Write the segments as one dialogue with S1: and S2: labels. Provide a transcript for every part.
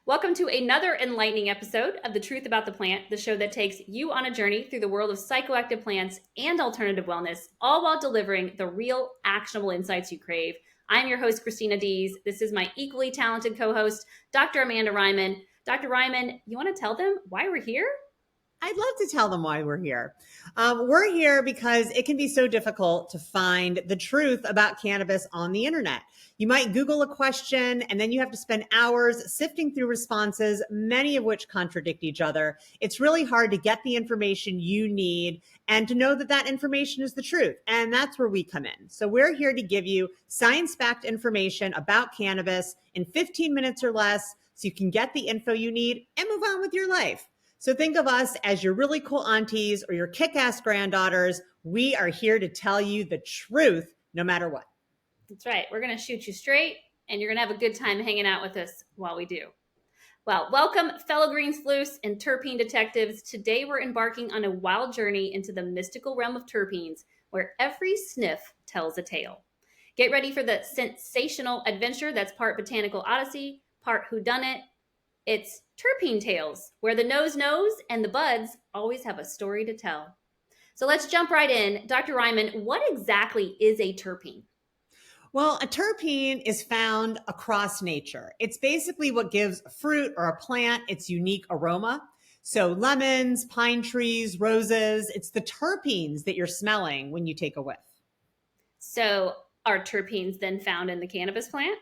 S1: Welcome to another enlightening episode of The Truth About the Plant, the show that takes you on a journey through the world of psychoactive plants and alternative wellness, all while delivering the real, actionable insights you crave. I'm your host, Christina Dees. This is my equally talented co-host, Dr. Amanda Ryman. Dr. Ryman, you want to tell them why we're here?
S2: I'd love to tell them why we're here. We're here because it can be so difficult to find the truth about cannabis on the internet. You might Google a question and then you have to spend hours sifting through responses, many of which contradict each other. It's really hard to get the information you need and to know that that information is the truth. And that's where we come in. So we're here to give you science-backed information about cannabis in 15 minutes or less so you can get the info you need and move on with your life. So think of us as your really cool aunties or your kick-ass granddaughters. We are here to tell you the truth no matter what.
S1: That's right. We're going to shoot you straight, and you're going to have a good time hanging out with us while we do. Well, welcome, fellow green sleuths and terpene detectives. Today we're embarking on a wild journey into the mystical realm of terpenes, where every sniff tells a tale. Get ready for the sensational adventure that's part botanical odyssey, part whodunit. It's Terpene Tales, where the nose knows and the buds always have a story to tell. So let's jump right in. Dr. Ryman, what exactly is a terpene?
S2: Well, a terpene is found across nature. It's basically what gives a fruit or a plant its unique aroma. So lemons, pine trees, roses, it's the terpenes that you're smelling when you take a whiff.
S1: So are terpenes then found in the cannabis plant?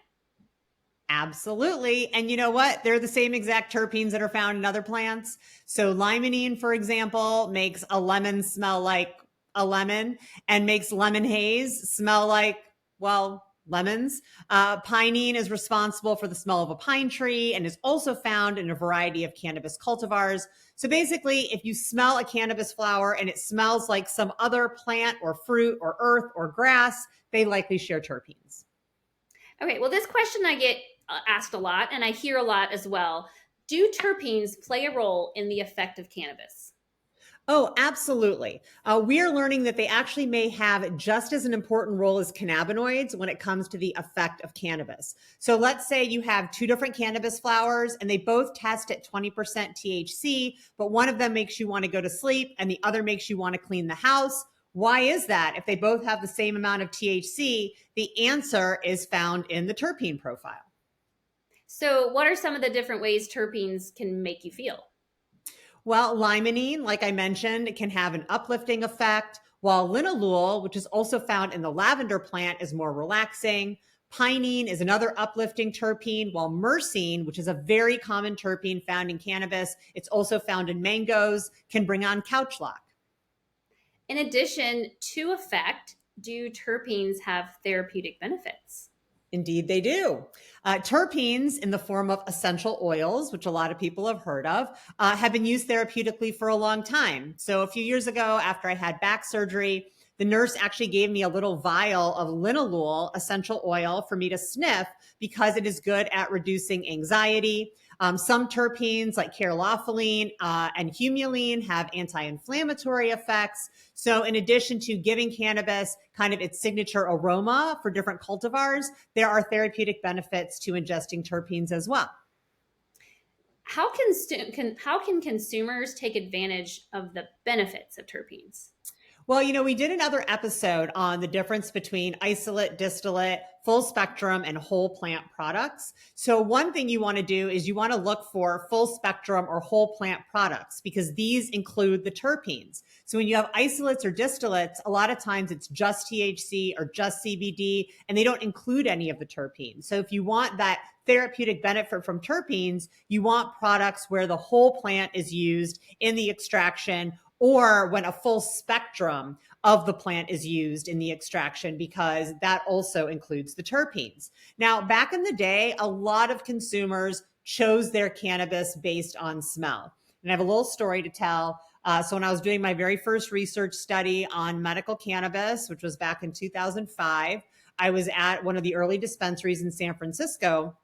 S2: Absolutely. And you know what? They're the same exact terpenes that are found in other plants. So limonene, for example, makes a lemon smell like a lemon and makes lemon haze smell like, well, lemons. Pinene is responsible for the smell of a pine tree and is also found in a variety of cannabis cultivars. So basically, if you smell a cannabis flower and it smells like some other plant or fruit or earth or grass, they likely share terpenes.
S1: Okay, well, this question I get asked a lot, and I hear a lot as well. Do terpenes play a role in the effect of cannabis?
S2: Oh, absolutely. We are learning that they actually may have just as an important role as cannabinoids when it comes to the effect of cannabis. So let's say you have two different cannabis flowers and they both test at 20% THC, but one of them makes you want to go to sleep and the other makes you want to clean the house. Why is that? If they both have the same amount of THC, the answer is found in the terpene profile.
S1: So, what are some of the different ways terpenes can make you feel?
S2: Well, limonene, like I mentioned, can have an uplifting effect, while linalool, which is also found in the lavender plant, is more relaxing. Pinene is another uplifting terpene, while myrcene, which is a very common terpene found in cannabis, it's also found in mangoes, can bring on couch lock.
S1: In addition to effect, do terpenes have therapeutic benefits?
S2: Indeed, they do. Terpenes, in the form of essential oils, which a lot of people have heard of, have been used therapeutically for a long time. So, a few years ago, after I had back surgery, the nurse actually gave me a little vial of linalool essential oil for me to sniff because it is good at reducing anxiety. Some terpenes like caryophyllene and humulene have anti-inflammatory effects. So in addition to giving cannabis kind of its signature aroma for different cultivars, there are therapeutic benefits to ingesting terpenes as well.
S1: How can consumers take advantage of the benefits of terpenes?
S2: Well, we did another episode on the difference between isolate, distillate, full spectrum, and whole plant products. So one thing you want to do is you want to look for full spectrum or whole plant products because these include the terpenes. So when you have isolates or distillates, a lot of times it's just THC or just CBD, and they don't include any of the terpenes. So if you want that therapeutic benefit from terpenes, you want products where the whole plant is used in the extraction or when a full spectrum of the plant is used in the extraction, because that also includes the terpenes. Now, back in the day, a lot of consumers chose their cannabis based on smell. And I have a little story to tell. So when I was doing my very first research study on medical cannabis, which was back in 2005, I was at one of the early dispensaries in San Francisco.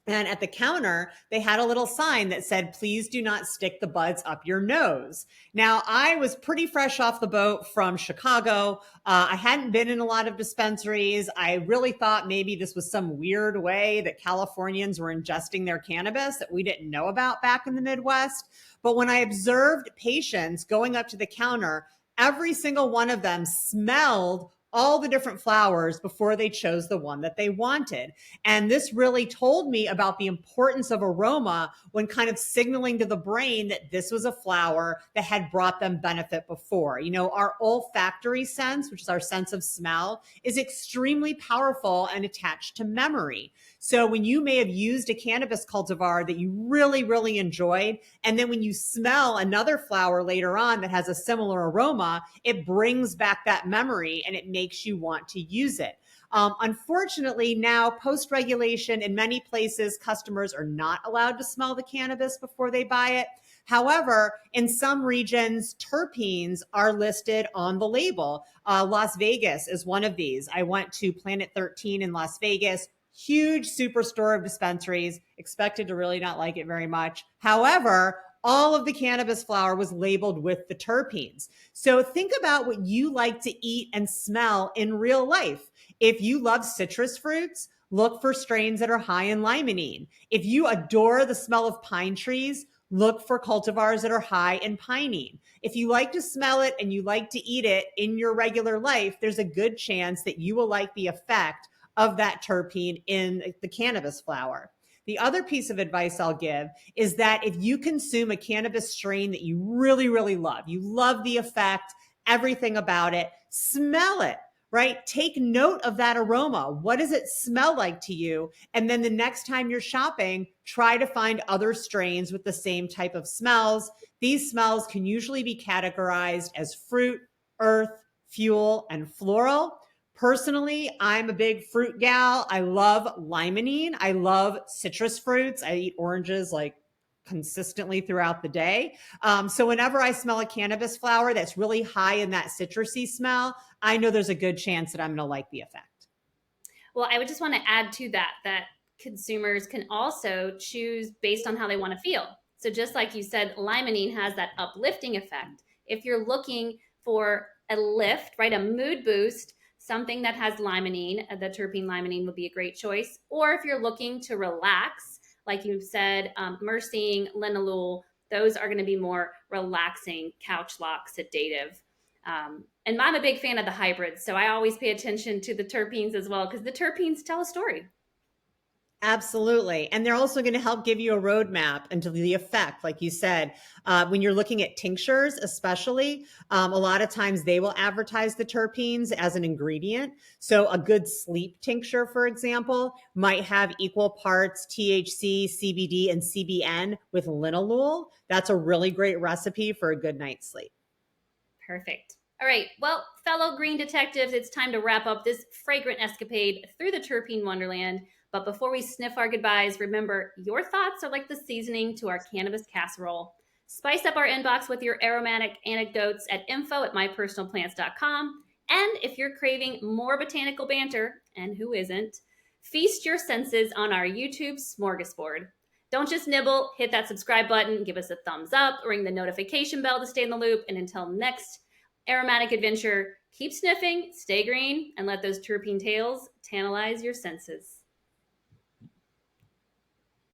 S2: And at the counter, they had a little sign that said, please do not stick the buds up your nose. Now, I was pretty fresh off the boat from Chicago. I hadn't been in a lot of dispensaries. I really thought maybe this was some weird way that Californians were ingesting their cannabis that we didn't know about back in the Midwest. But when I observed patients going up to the counter, every single one of them smelled all the different flowers before they chose the one that they wanted. And this really told me about the importance of aroma when kind of signaling to the brain that this was a flower that had brought them benefit before. You know, our olfactory sense, which is our sense of smell, is extremely powerful and attached to memory. So when you may have used a cannabis cultivar that you really, really enjoyed, and then when you smell another flower later on that has a similar aroma, it brings back that memory and it makes you want to use it. Unfortunately, now post-regulation in many places, customers are not allowed to smell the cannabis before they buy it. However, in some regions, terpenes are listed on the label. Las Vegas is one of these. I went to Planet 13 in Las Vegas, huge superstore of dispensaries, expected to really not like it very much. However, all of the cannabis flower was labeled with the terpenes. So think about what you like to eat and smell in real life. If you love citrus fruits, look for strains that are high in limonene. If you adore the smell of pine trees, look for cultivars that are high in pinene. If you like to smell it and you like to eat it in your regular life, there's a good chance that you will like the effect of that terpene in the cannabis flower. The other piece of advice I'll give is that if you consume a cannabis strain that you really, really love, you love the effect, everything about it, smell it, right? Take note of that aroma. What does it smell like to you? And then the next time you're shopping, try to find other strains with the same type of smells. These smells can usually be categorized as fruit, earth, fuel, and floral. Personally, I'm a big fruit gal. I love limonene. I love citrus fruits. I eat oranges like consistently throughout the day. So whenever I smell a cannabis flower that's really high in that citrusy smell, I know there's a good chance that I'm going to like the effect.
S1: Well, I would just want to add to that consumers can also choose based on how they want to feel. So just like you said, limonene has that uplifting effect. If you're looking for a lift, right, a mood boost, something that has limonene, the terpene limonene would be a great choice. Or if you're looking to relax, like you said, myrcene, linalool, those are going to be more relaxing, couch lock, sedative. And I'm a big fan of the hybrids, so I always pay attention to the terpenes as well because the terpenes tell a story.
S2: Absolutely. And they're also going to help give you a roadmap into the effect, like you said. When you're looking at tinctures, especially, a lot of times they will advertise the terpenes as an ingredient. So a good sleep tincture, for example, might have equal parts THC, CBD, and CBN with linalool. That's a really great recipe for a good night's sleep.
S1: Perfect. All right. Well, fellow green detectives, it's time to wrap up this fragrant escapade through the terpene wonderland. But before we sniff our goodbyes, remember your thoughts are like the seasoning to our cannabis casserole. Spice up our inbox with your aromatic anecdotes at info@mypersonalplants.com. And if you're craving more botanical banter, and who isn't, feast your senses on our YouTube smorgasbord. Don't just nibble, hit that subscribe button, give us a thumbs up, ring the notification bell to stay in the loop. And until next aromatic adventure, keep sniffing, stay green, and let those terpene tales tantalize your senses.